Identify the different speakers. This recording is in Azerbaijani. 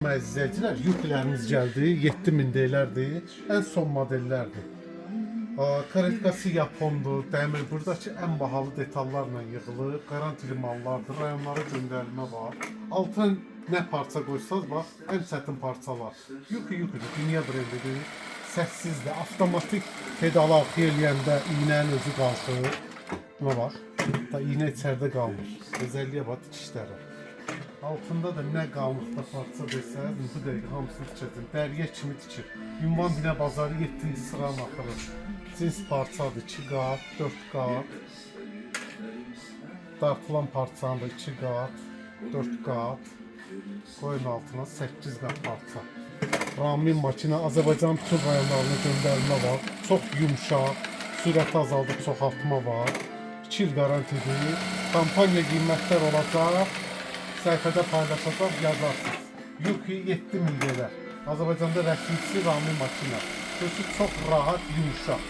Speaker 1: Əzizləyicilər, yüklərimiz gəldi, 7000 deylərdir, ən son modellərdir. Karetkası Japondur, dəmir buradakı ən bahalı detallarla yığılır, garantili mallardır, rayonlara göndərilmə var. Altına nə parça qoysaz, bax, ən çətin parçalar. Yüküdür, dünya brendidir, səssizdir, avtomatik pedala arxaya eləyəndə iynənin özü qalxır. Buna bax, da iynə içəridə qalmış, özəlliyə bax, dikişləri. Altında da nə qalmışda parça desəz, bu dəqiqə hamısını tikəcəm. Dəriyə kimi tikir. Ünvan Binə Bazarı 7-ci sıranın axırı. Cins parçadır, 2 qat, 4 qat. Dartılan parçanın da 2 qat, 4 qat. Qoyun altına 8 qat parça. Ramin makina Azərbaycan bütün rayonlarına göndərilmə var. Çox yumşaq, sürəti azaldıb çoxaltma var. 2 il garantidir. Kampaniya qiymətlər olacaq. Səhifədə paylaşacaq, yazarsınız. Yuki 7000 deyilər. Azərbaycanda rəsmisi Ramin makina. Sözü çox rahat, yumuşaq.